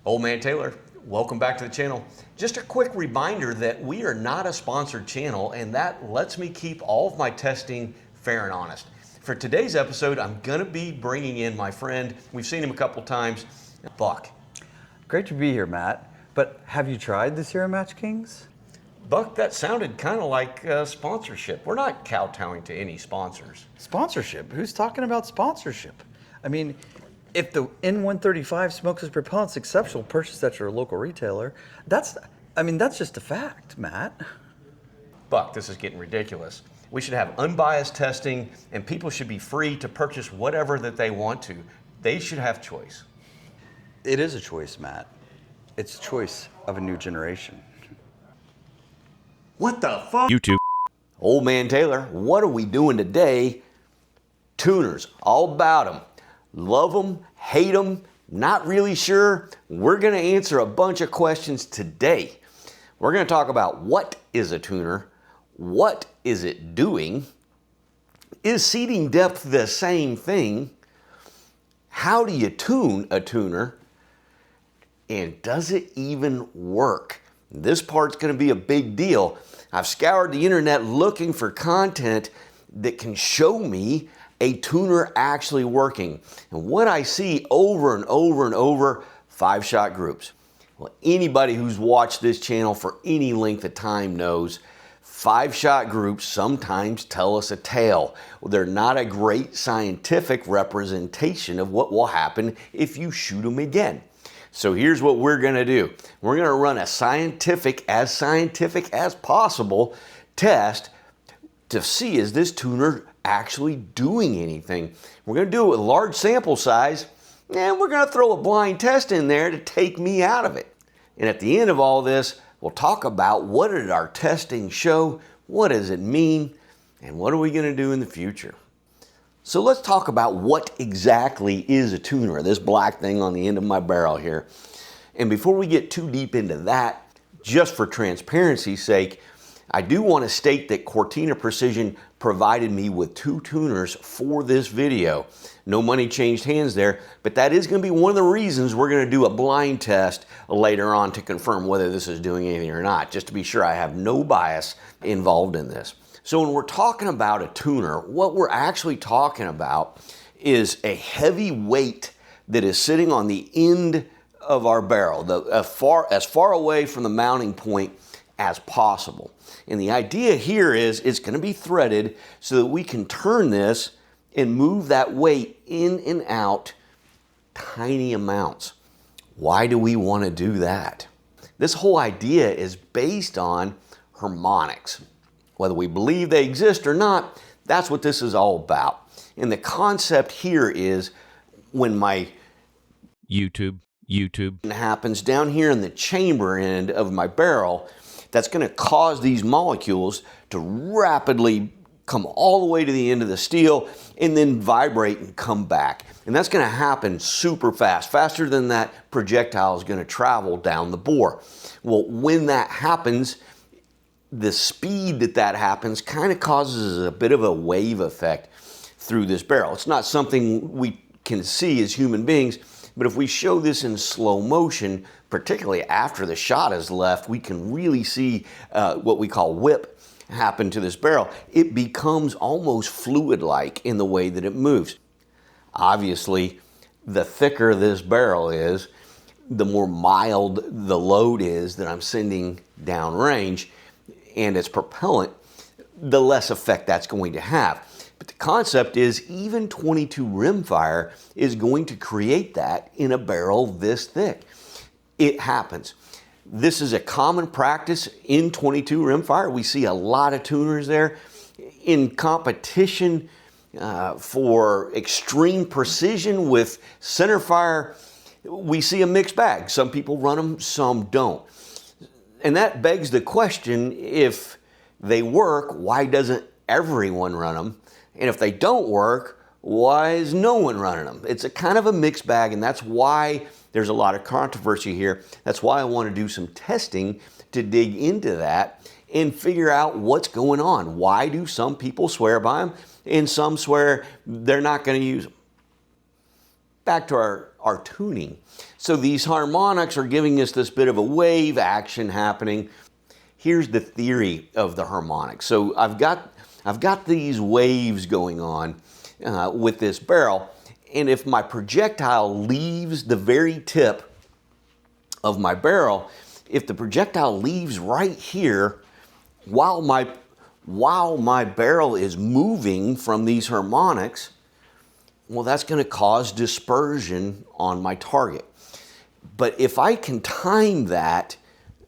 Old Man Taylor, welcome back to the channel. Just a quick reminder that we are not a sponsored channel, and that lets me keep all of my testing fair and honest. For today's episode, I'm gonna be bringing in my friend, we've seen him a couple times, Buck. Great to be here, Matt. But have you tried the Sierra Match Kings? Buck, that sounded kind of like sponsorship. We're not kowtowing to any sponsors. Sponsorship? Who's talking about sponsorship? I mean, if the N135 smokeless propellant's exceptional, purchased at your local retailer, that's just a fact, Matt. Buck, this is getting ridiculous. We should have unbiased testing, and people should be free to purchase whatever that they want to. They should have choice. It is a choice, Matt. It's a choice of a new generation. What the fuck? YouTube. Old Man Taylor, what are we doing today? Tuners, all about them. Love them, hate them, not really sure. We're gonna answer a bunch of questions today. We're gonna talk about what is a tuner, what is it doing, is seating depth the same thing, how do you tune a tuner, and does it even work? This part's gonna be a big deal. I've scoured the internet looking for content that can show me a tuner actually working. And what I see over and over and over, 5-shot groups. Well, anybody who's watched this channel for any length of time knows 5-shot groups sometimes tell us a tale. Well, they're not a great scientific representation of what will happen if you shoot them again. So here's what we're gonna do. We're gonna run a scientific as possible test to see, is this tuner actually doing anything? We're gonna do it with a large sample size, and we're gonna throw a blind test in there to take me out of it. And at the end of all this, we'll talk about what did our testing show, what does it mean, and what are we gonna do in the future? So let's talk about what exactly is a tuner, this black thing on the end of my barrel here. And before we get too deep into that, just for transparency's sake, I do want to state that Cortina Precision provided me with 2 tuners for this video. No money changed hands there, but that is going to be one of the reasons we're going to do a blind test later on to confirm whether this is doing anything or not, just to be sure I have no bias involved in this. So when we're talking about a tuner, what we're actually talking about is a heavy weight that is sitting on the end of our barrel, as far away from the mounting point as possible. And the idea here is it's going to be threaded so that we can turn this and move that weight in and out tiny amounts. Why do we want to do that? This whole idea is based on harmonics. Whether we believe they exist or not, that's what this is all about. And the concept here is when my YouTube happens down here in the chamber end of my barrel, that's going to cause these molecules to rapidly come all the way to the end of the steel and then vibrate and come back. And that's going to happen super fast, faster than that projectile is going to travel down the bore. Well, when that happens, the speed that happens kind of causes a bit of a wave effect through this barrel. It's not something we can see as human beings, but if we show this in slow motion, particularly after the shot is left, we can really see what we call whip happen to this barrel. It becomes almost fluid-like in the way that it moves. Obviously, the thicker this barrel is, the more mild the load is that I'm sending downrange, and its propellant, the less effect that's going to have. But the concept is even 22 rimfire is going to create that in a barrel this thick. It happens. This is a common practice in 22 rimfire. We see a lot of tuners there. In competition for extreme precision with centerfire, we see a mixed bag. Some people run them, some don't. And that begs the question, if they work, why doesn't everyone run them? And if they don't work, why is no one running them? It's a kind of a mixed bag, and that's why there's a lot of controversy here. That's why I want to do some testing to dig into that and figure out what's going on. Why do some people swear by them and some swear they're not going to use them? back to our tuning. So these harmonics are giving us this bit of a wave action happening. Here's the theory of the harmonics. So I've got these waves going on with this barrel, and if my projectile leaves the very tip of my barrel, if the projectile leaves right here while my barrel is moving from these harmonics, well, that's going to cause dispersion on my target. But if I can time that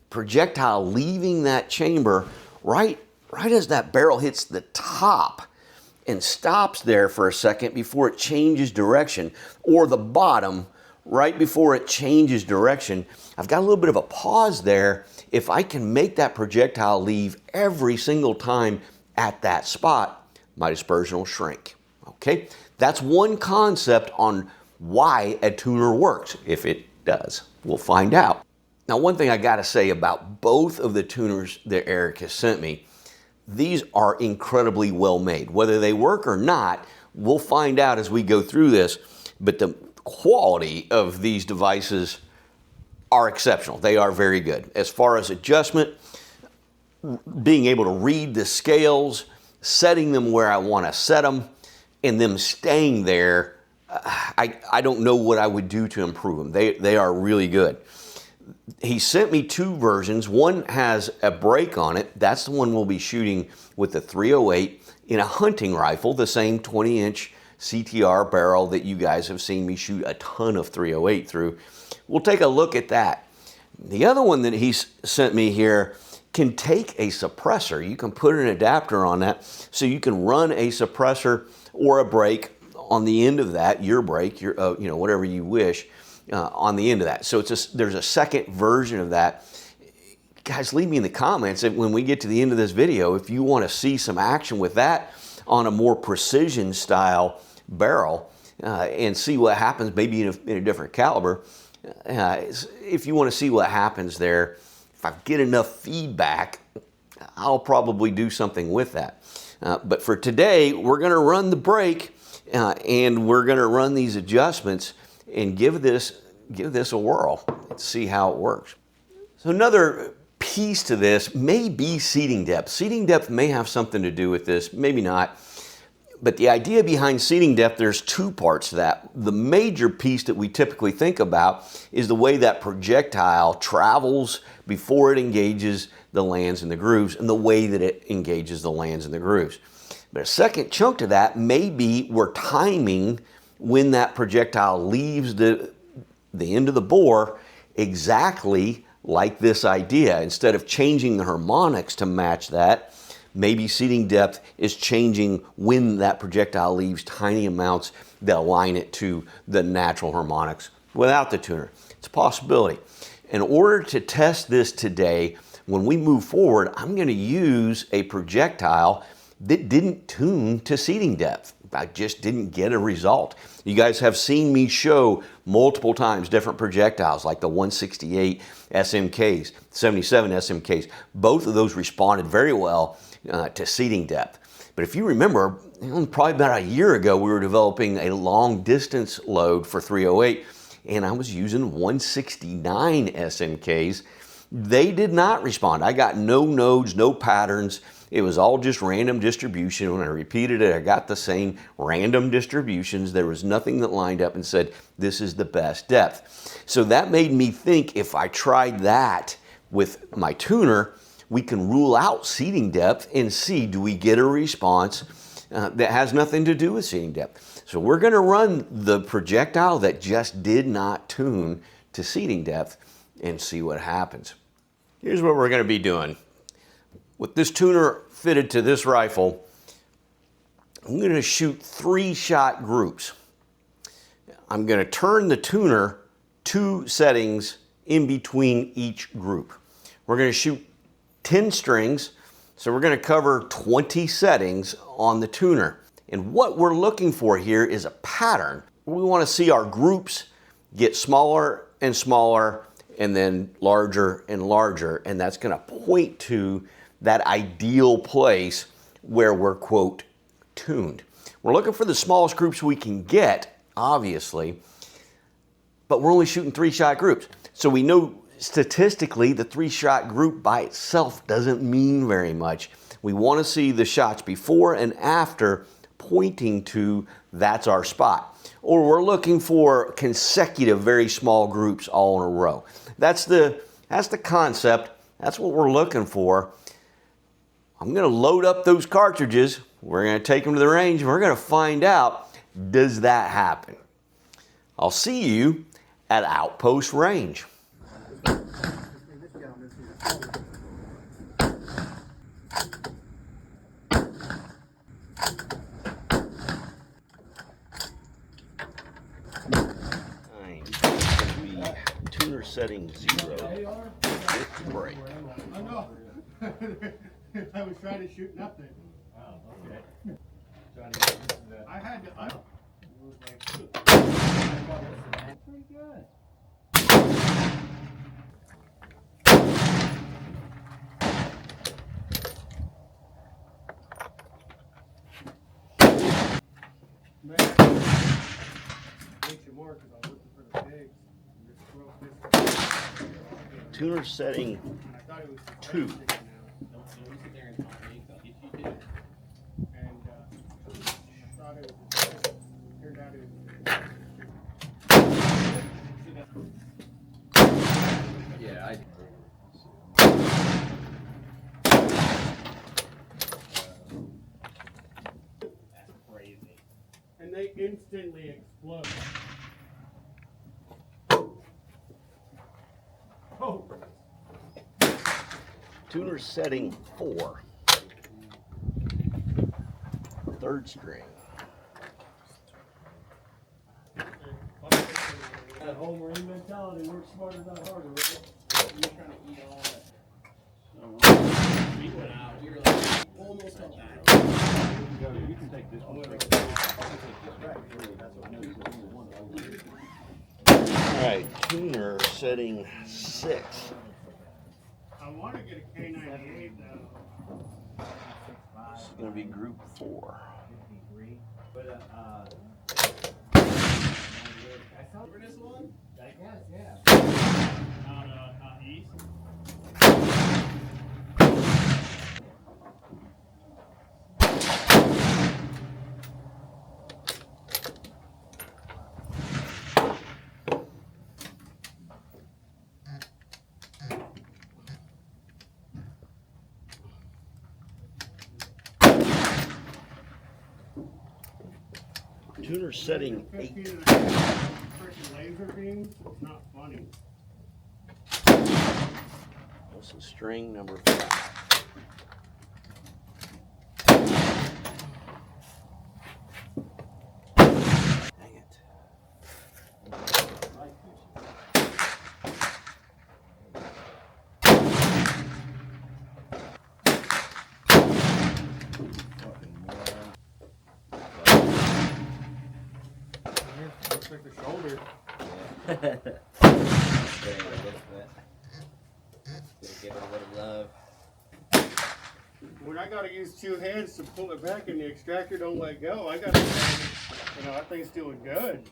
projectile leaving that chamber right as that barrel hits the top and stops there for a second before it changes direction, or the bottom right before it changes direction, I've got a little bit of a pause there. If I can make that projectile leave every single time at that spot, my dispersion will shrink. Okay, that's one concept on why a tuner works, if it does. We'll find out. Now, one thing I got to say about both of the tuners that Eric has sent me, these are incredibly well made. Whether they work or not, we'll find out as we go through this, but the quality of these devices are exceptional. They are very good. As far as adjustment, being able to read the scales, setting them where I want to set them, and them staying there, I don't know what I would do to improve them. They are really good. He sent me two versions. One has a brake on it. That's the one we'll be shooting with the 308 in a hunting rifle, the same 20-inch CTR barrel that you guys have seen me shoot a ton of 308 through. We'll take a look at that. The other one that he sent me here can take a suppressor. You can put an adapter on that so you can run a suppressor or a brake on the end of that, your brake, your whatever you wish, on the end of that. So there's a second version of that. Guys, leave me in the comments when we get to the end of this video if you want to see some action with that on a more precision style barrel and see what happens, maybe in a different caliber. If you want to see what happens there, if I get enough feedback, I'll probably do something with that. But for today, we're going to run the brake and we're going to run these adjustments and give this a whirl and see how it works. So another piece to this may be seating depth. Seating depth may have something to do with this, maybe not. But the idea behind seating depth, there's two parts to that. The major piece that we typically think about is the way that projectile travels before it engages the lands and the grooves, and the way that it engages the lands and the grooves. But a second chunk to that may be we're timing when that projectile leaves the end of the bore exactly like this idea. Instead of changing the harmonics to match that, maybe seating depth is changing when that projectile leaves tiny amounts that align it to the natural harmonics without the tuner. It's a possibility. In order to test this today, when we move forward, I'm going to use a projectile that didn't tune to seating depth. I just didn't get a result. You guys have seen me show multiple times different projectiles like the 168 SMKs, 77 SMKs. Both of those responded very well to seating depth. But if you remember, probably about a year ago, we were developing a long distance load for 308, and I was using 169 SMKs. They did not respond. I got no nodes, no patterns. It was all just random distribution. When I repeated it, I got the same random distributions. There was nothing that lined up and said, this is the best depth. So that made me think if I tried that with my tuner, we can rule out seating depth and see, do we get a response that has nothing to do with seating depth. So we're going to run the projectile that just did not tune to seating depth and see what happens. Here's what we're going to be doing. With this tuner fitted to this rifle, I'm going to shoot 3-shot groups. I'm going to turn the tuner 2 settings in between each group. We're going to shoot 10 strings, so we're going to cover 20 settings on the tuner. And what we're looking for here is a pattern. We want to see our groups get smaller and smaller and then larger and larger, and that's going to point to that ideal place where we're, quote, tuned. We're looking for the smallest groups we can get, obviously, but we're only shooting 3-shot groups. So we know statistically the 3-shot group by itself doesn't mean very much. We want to see the shots before and after pointing to that's our spot. Or we're looking for consecutive very small groups all in a row. That's the concept. That's what we're looking for. I'm going to load up those cartridges. We're going to take them to the range and we're going to find out, does that happen? I'll see you at Outpost Range. Tuner setting 0 with the brake. I know. I was trying to shoot nothing. Oh, okay. I had to. Pretty good. Man, makes you more because I was looking for the pigs. Tuner setting 2. Yeah, I. That's crazy. And they instantly explode. Oh. Tuner setting 4. 3rd string. That whole marine mentality, work smarter, not harder, right? You're trying to eat all that. We went out, we were like almost at that. You can take this one. Alright, tuner setting 6. I want to get a K98 though. This is going to be group 4. This one? I guess, yeah. Out east. Tuner setting 8. Freaking laser beams, it's not funny. This is string number 5. Dang it. Looks like the shoulder. Give it a little love. When I gotta use 2 hands to pull it back and the extractor don't let go, I gotta, that thing's doing good.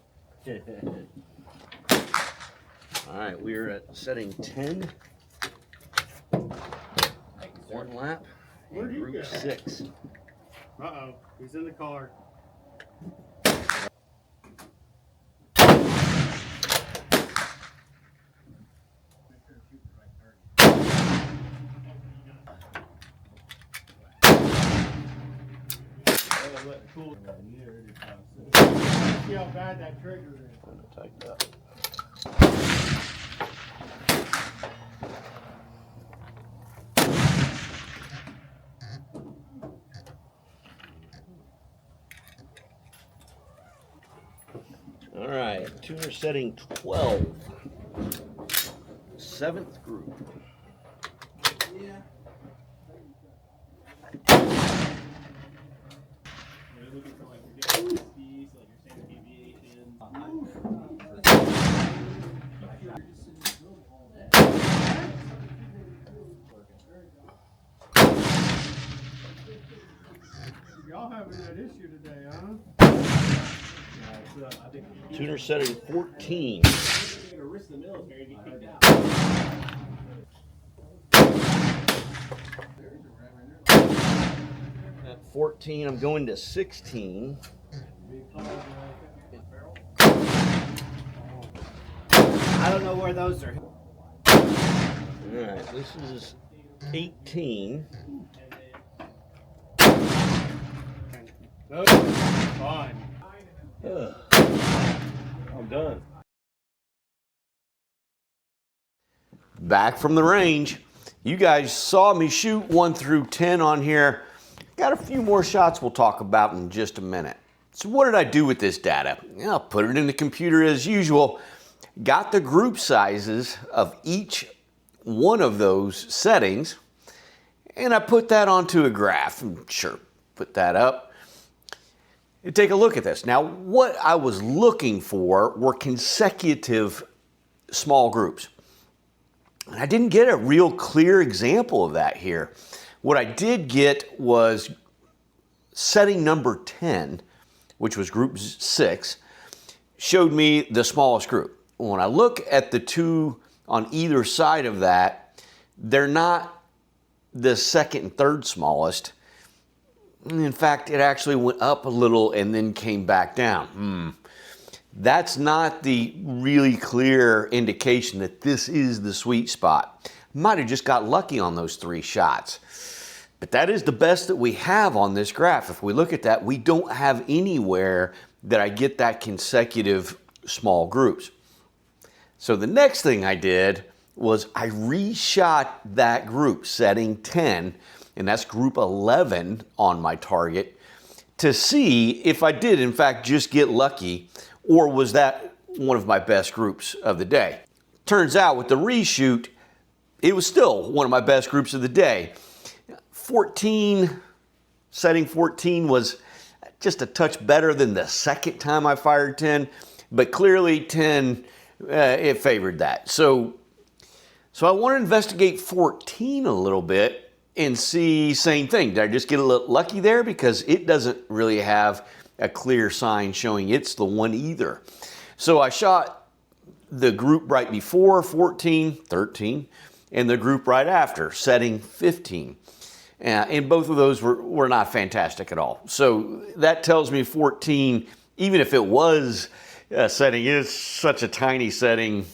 Alright, we're at setting 10. 1 lap. Where'd And you group go? 6. Uh-oh, he's in the car. See how bad that trigger is. I'm going to take that. All right, tuner setting 12. 7th group. Yeah. You're looking for like ridiculous speeds, like your standard deviations. Y'all having that issue today, huh? Tuner setting 14. At 14, I'm going to 16. I don't know where those are. All right, this is 18. Fine. I'm done. Back from the range. You guys saw me shoot 1 through 10 on here. Got a few more shots we'll talk about in just a minute. So what did I do with this data? I'll put it in the computer as usual. Got the group sizes of each one of those settings, and I put that onto a graph. Sure, put that up. And take a look at this. Now, what I was looking for were consecutive small groups. And I didn't get a real clear example of that here. What I did get was setting number 10, which was group 6, showed me the smallest group. When I look at the two on either side of that, they're not the second and third smallest. In fact, it actually went up a little and then came back down. That's not the really clear indication that this is the sweet spot. Might have just got lucky on those 3 shots. But that is the best that we have on this graph. If we look at that, we don't have anywhere that I get that consecutive small groups. So the next thing I did was I reshot that group, setting 10, and that's group 11 on my target, to see if I did in fact just get lucky, or was that one of my best groups of the day. Turns out with the reshoot, it was still one of my best groups of the day. 14, setting 14 was just a touch better than the second time I fired 10, but clearly 10, it favored that. So I want to investigate 14 a little bit and see same thing. Did I just get a little lucky there? Because it doesn't really have a clear sign showing it's the one either. So I shot the group right before 14, 13, and the group right after, setting 15. And both of those were not fantastic at all. So that tells me 14, even if it was a setting, is such a tiny setting,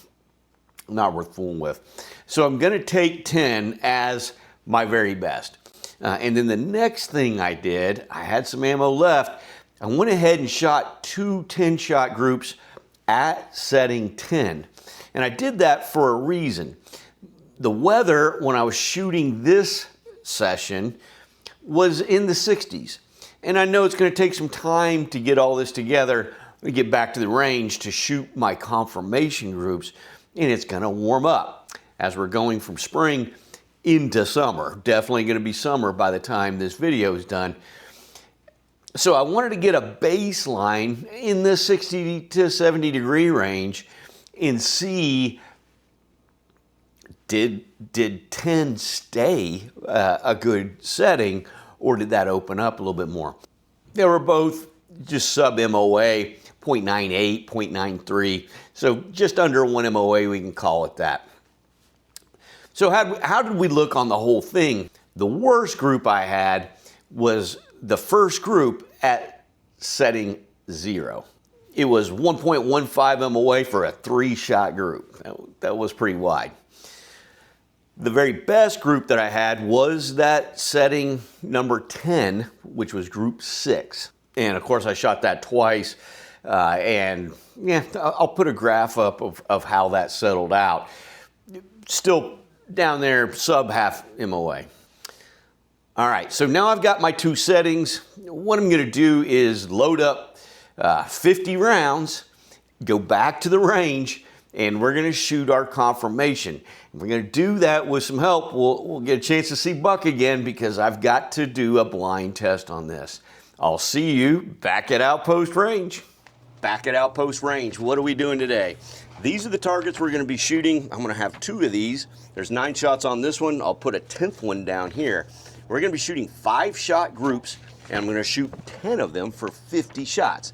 not worth fooling with. So I'm going to take 10 as my very best. And then the next thing I did, I had some ammo left. I went ahead and shot 2 10-shot groups at setting 10. And I did that for a reason. The weather when I was shooting this session was in the 60s. And I know it's going to take some time to get all this together, to get back to the range to shoot my confirmation groups, and it's going to warm up as we're going from spring into summer. Definitely going to be summer by the time this video is done. So I wanted to get a baseline in the 60 to 70 degree range and see, did 10 stay a good setting, or did that open up a little bit more? They were both just sub MOA, 0.98, 0.93, so just under 1 MOA, we can call it that. So how did we look on the whole thing? The worst group I had was the first group at setting 0. It was 1.15 MOA for a 3-shot group. That was pretty wide. The very best group that I had was that setting number 10, which was group 6. And of course I shot that twice, and yeah, I'll put a graph up of how that settled out. Still down there, sub half MOA. All right, so now I've got my 2 settings. What I'm gonna do is load up 50 rounds, go back to the range, and we're gonna shoot our confirmation. We're gonna do that with some help. We'll get a chance to see Buck again because I've got to do a blind test on this. I'll see you back at Outpost Range. Back at Outpost Range, what are we doing today? These are the targets we're gonna be shooting. I'm gonna have 2 of these. There's 9 shots on this one. I'll put a 10th one down here. We're gonna be shooting 5-shot groups, and I'm gonna shoot 10 of them for 50 shots.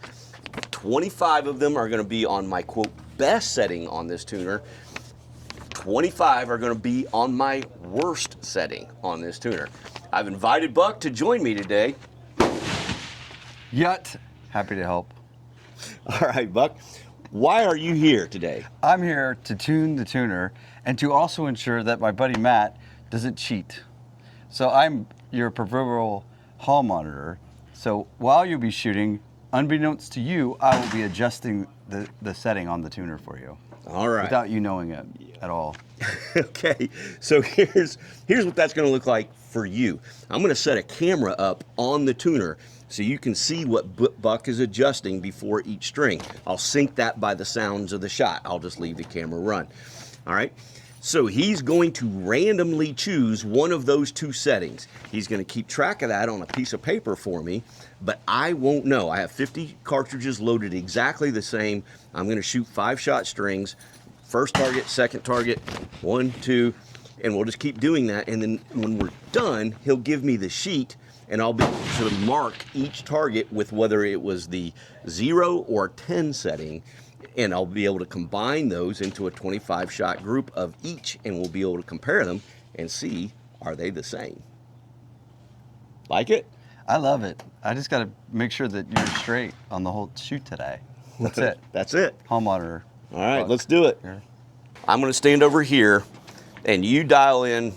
25 of them are going to be on my quote best setting on this tuner. 25 are going to be on my worst setting on this tuner. I've invited Buck to join me today. Yet, happy to help. All right, Buck, why are you here today? I'm here to tune the tuner and to also ensure that my buddy Matt doesn't cheat. So I'm your proverbial hall monitor. So while you'll be shooting, unbeknownst to you, I will be adjusting the setting on the tuner for you. All right. Without you knowing it at all. Okay, so here's what that's going to look like for you. I'm going to set a camera up on the tuner so you can see what Buck is adjusting before each string. I'll sync that by the sounds of the shot. I'll just leave the camera run. All right, so he's going to randomly choose one of those two settings. He's going to keep track of that on a piece of paper for me, but I won't know. I have 50 cartridges loaded exactly the same. I'm going to shoot 5-shot strings. First target, second target, 1, 2, and we'll just keep doing that. And then when we're done, he'll give me the sheet, and I'll be able to mark each target with whether it was the 0 or 10 setting, and I'll be able to combine those into a 25-shot group of each, and we'll be able to compare them and see, are they the same? Like it? I love it. I just got to make sure that you're straight on the whole shoot today. That's it. That's it. Hall monitor. All right, let's do it. Here. I'm going to stand over here, and you dial in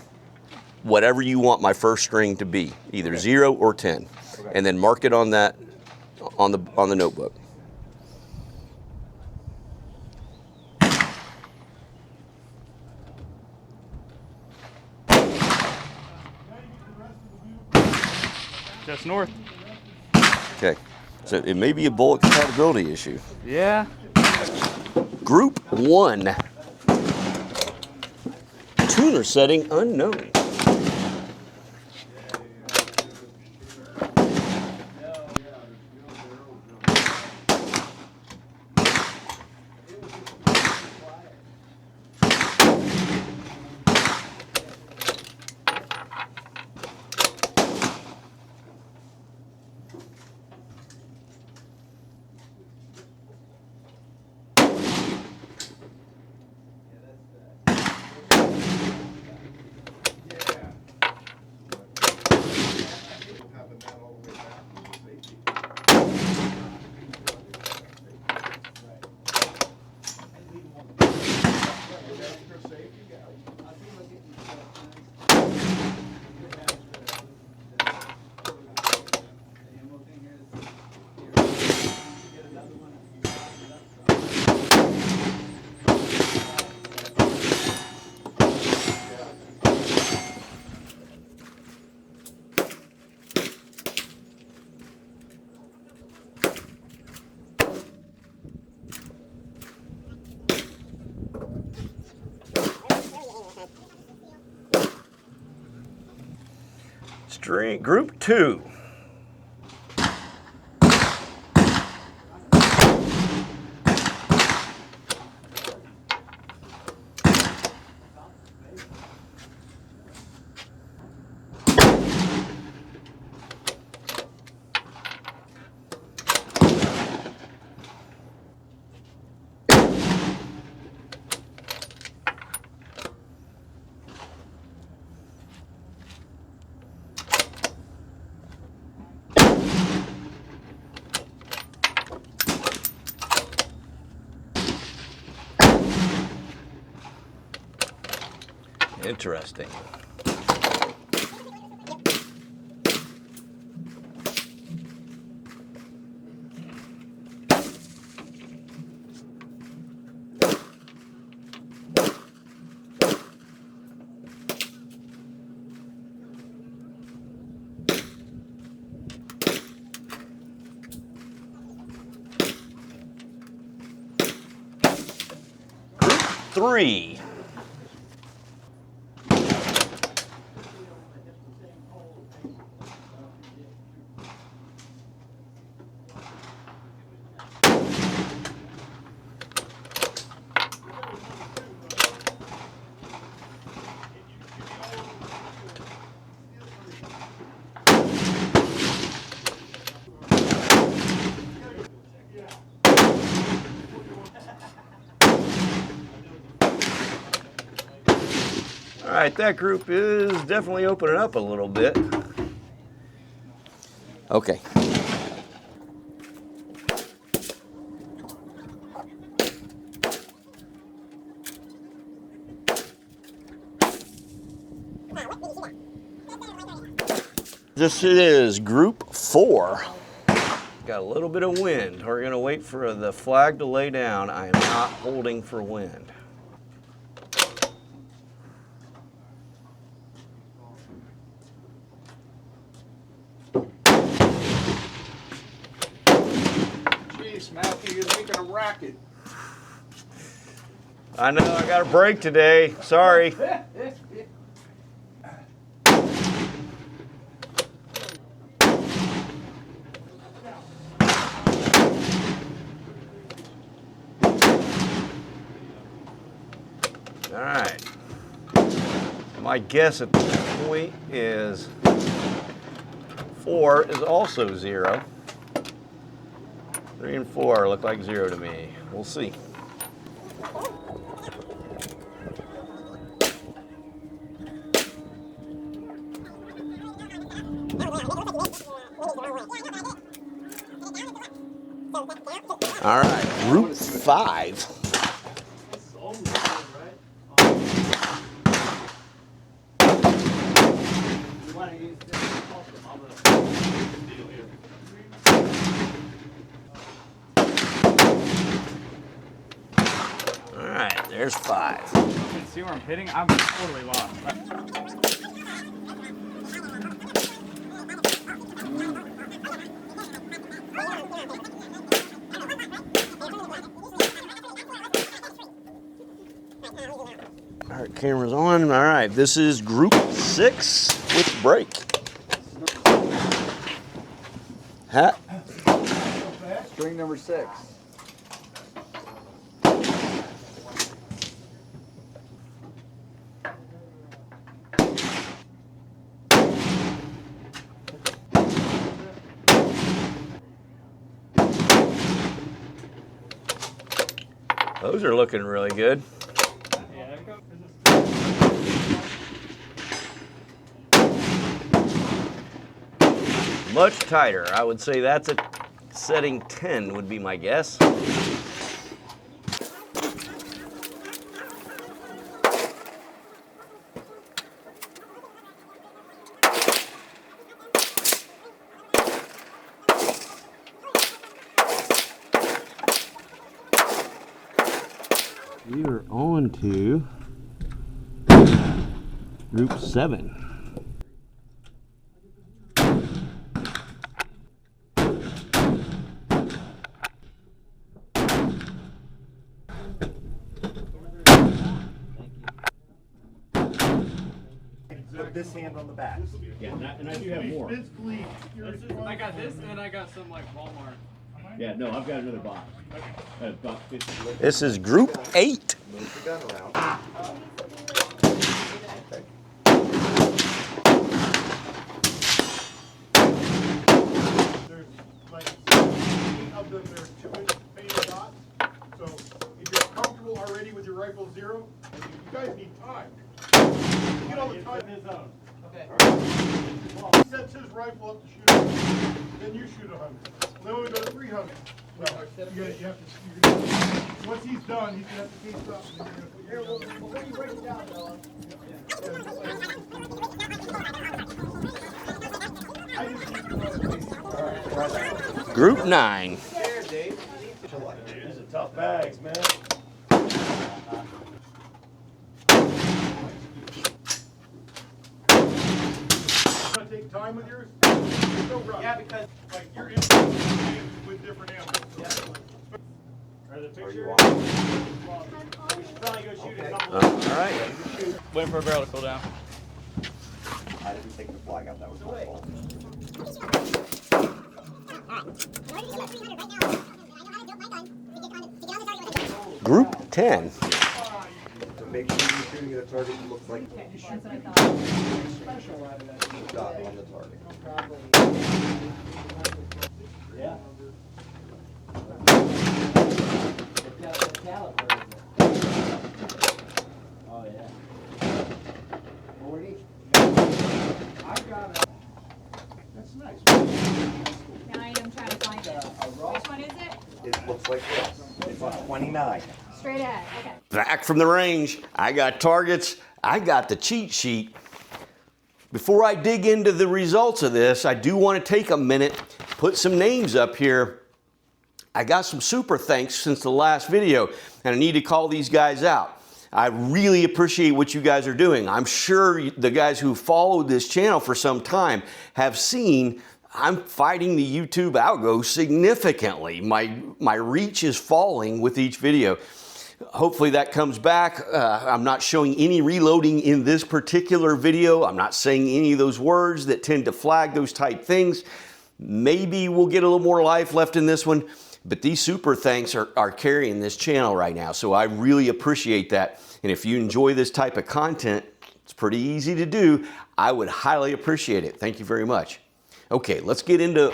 whatever you want my first string to be, either 0 or 10, and then mark it on that on the notebook. Just north. Okay, so it may be a bullet compatibility issue. Yeah. Group 1, tuner setting unknown. String group 2. Interesting. Group 3. All right, that group is definitely opening up a little bit. Okay. This is group 4. Got a little bit of wind. We're gonna wait for the flag to lay down. I am not holding for wind. Jeez, Matthew, you're making a racket. I know, I got a break today. Sorry. All right. My guess at this point is 4 is also 0. 3 and 4 look like 0 to me. We'll see. All right, group 5. All right, there's 5. You can see where I'm hitting? I'm totally lost. All right, camera's on. All right, this is group 6 with brake. Hat. String number 6. Those are looking really good. Much tighter. I would say that's a setting 10 would be my guess. We are on to group 7. Put this hand on the back. Yeah, and I do have more. I got this and I got some like Walmart. Yeah, no, I've got another box. I've got 50. This is group 8. Move the gun around. Okay. There's like 16 of them, there's 2-inch faded dots. So if you're comfortable already with your rifle 0, you guys need time. Get all the time in his zone. Okay. Well, he sets his rifle up to shoot 100, then you shoot 100. Then we go to 300. Well, you have to, once he's done, he's gonna have to case up. And then you're gonna put your Let me break it down, Noah. Group 9. There, Dave. These are tough bags, man. gonna take time with yours. There's no rush. Yeah, because Like you're in with different animals. Are the are picture? you on? We should probably go shoot a couple. All right. Waiting for a barrel to cool down. I didn't take the flag out. That was my fault. Group 10. So make sure you're shooting at a target that looks like a dot on the target. Yeah. Oh yeah. looks like this. It's a 29. Straight ahead, okay. Back from the range, I got targets, I got the cheat sheet. Before I dig into the results of this, I do want to take a minute, put some names up here. I got some super thanks since the last video, and I need to call these guys out. I really appreciate what you guys are doing. I'm sure the guys who followed this channel for some time have seen I'm fighting the YouTube algo significantly. My reach is falling with each video. Hopefully that comes back. I'm not showing any reloading in this particular video. I'm not saying any of those words that tend to flag those type things. Maybe we'll get a little more life left in this one, but these super thanks are carrying this channel right now. So I really appreciate that. And if you enjoy this type of content, it's pretty easy to do. I would highly appreciate it. Thank you very much. Okay, let's get into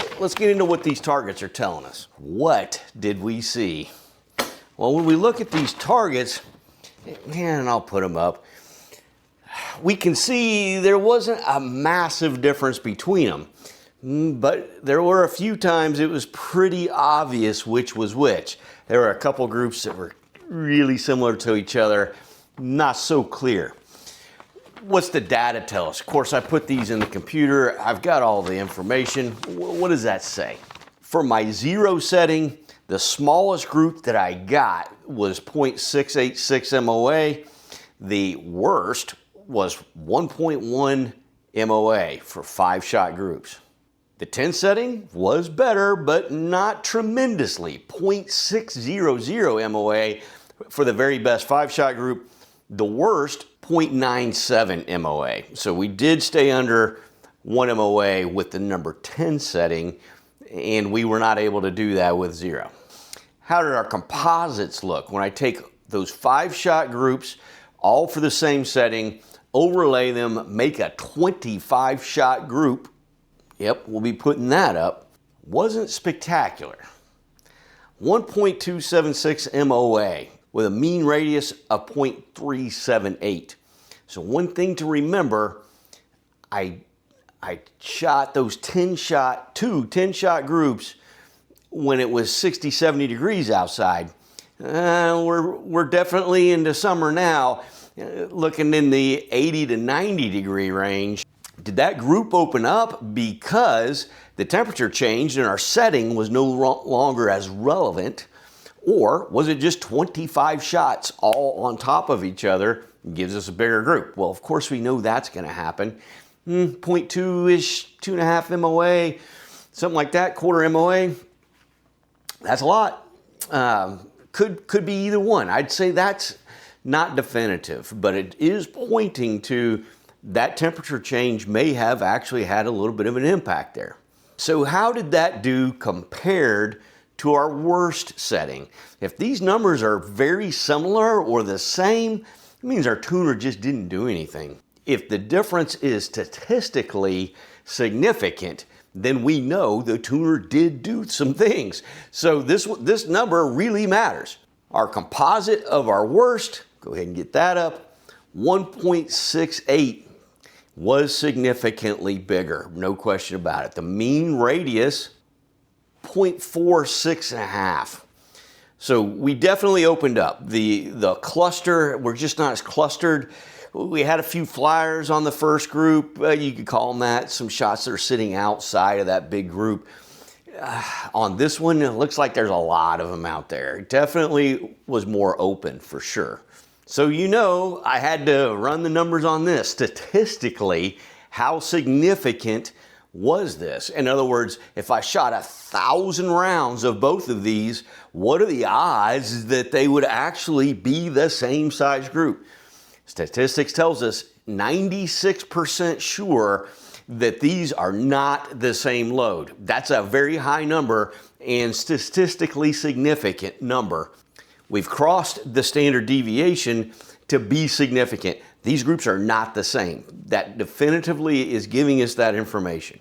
what these targets are telling us. What did we see? Well, when we look at these targets, and I'll put them up, we can see there wasn't a massive difference between them, but there were a few times it was pretty obvious which was which. There were a couple groups that were really similar to each other, not so clear. What's the data tell us? Of course, I put these in the computer. I've got all the information. What does that say? For my 0 setting, the smallest group that I got was 0.686 MOA. The worst was 1.1 MOA for 5-shot groups. The 10 setting was better, but not tremendously. 0.600 MOA for the very best 5-shot group. The worst, 0.97 MOA. So we did stay under 1 MOA with the number 10 setting, and we were not able to do that with 0. How did our composites look? When I take those 5-shot groups, all for the same setting, overlay them, make a 25-shot group, yep, we'll be putting that up, wasn't spectacular. 1.276 MOA with a mean radius of 0.378. So one thing to remember, I shot those 10-shot groups when it was 60, 70 degrees outside. We're definitely into summer now, looking in the 80 to 90 degree range. Did that group open up because the temperature changed and our setting was no longer as relevant? Or was it just 25 shots all on top of each other gives us a bigger group? Well, of course we know that's going to happen. 0.2-ish, 2.5 MOA, something like that, quarter MOA. That's a lot. Could be either one. I'd say that's not definitive, but it is pointing to that temperature change may have actually had a little bit of an impact there. So how did that do compared to our worst setting? If these numbers are very similar or the same, it means our tuner just didn't do anything. If the difference is statistically significant, then we know the tuner did do some things. So this number really matters. Our composite of our worst, go ahead and get that up, 1.68 was significantly bigger, no question about it. The mean radius, 0.46.5. So we definitely opened up. The cluster, we're just not as clustered. We had a few flyers on the first group. You could call them that. Some shots that are sitting outside of that big group. On this one, it looks like there's a lot of them out there. It definitely was more open for sure. So you know, I had to run the numbers on this. Statistically, how significant was this? In other words, if I shot 1,000 rounds of both of these, what are the odds that they would actually be the same size group? Statistics tells us 96% sure that these are not the same load. That's a very high number and statistically significant number. We've crossed the standard deviation to be significant. These groups are not the same. That definitively is giving us that information.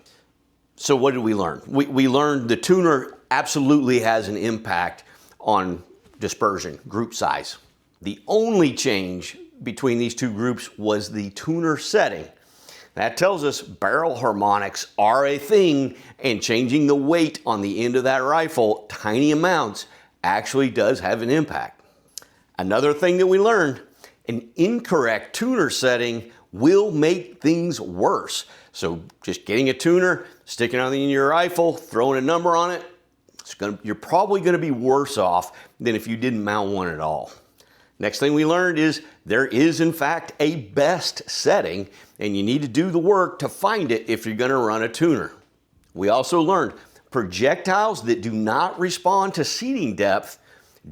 So what did we learn? We learned the tuner absolutely has an impact on dispersion, group size. The only change between these two groups was the tuner setting. That tells us barrel harmonics are a thing, and changing the weight on the end of that rifle, tiny amounts, actually does have an impact. Another thing that we learned, an incorrect tuner setting will make things worse. So just getting a tuner, sticking it in your rifle, throwing a number on it, you're probably going to be worse off than if you didn't mount one at all. Next thing we learned is there is in fact a best setting, and you need to do the work to find it if you're going to run a tuner. We also learned projectiles that do not respond to seating depth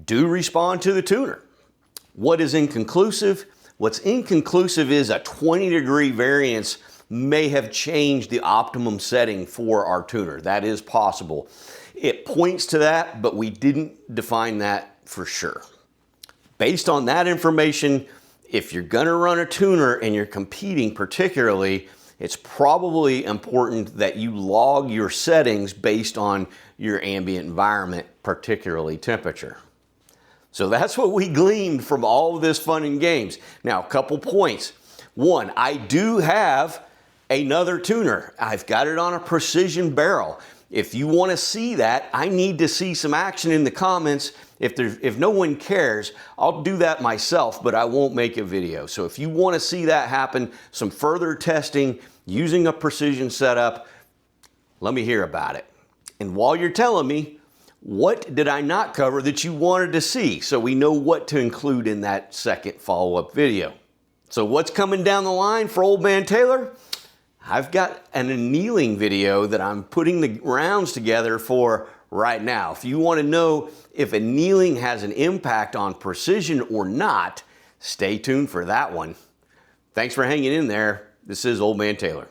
do respond to the tuner. What is inconclusive? What's inconclusive is a 20-degree variance may have changed the optimum setting for our tuner. That is possible. It points to that, but we didn't define that for sure. Based on that information, if you're going to run a tuner and you're competing particularly, it's probably important that you log your settings based on your ambient environment, particularly temperature. So that's what we gleaned from all of this fun and games. Now, a couple points. One, I do have another tuner. I've got it on a precision barrel. If you want to see that, I need to see some action in the comments. If no one cares, I'll do that myself, but I won't make a video. So if you want to see that happen, some further testing using a precision setup, let me hear about it. And while you're telling me, what did I not cover that you wanted to see, so we know what to include in that second follow-up video? So what's coming down the line for Old Man Taylor? I've got an annealing video that I'm putting the rounds together for right now. If you want to know if annealing has an impact on precision or not, stay tuned for that one. Thanks for hanging in there. This is Old Man Taylor.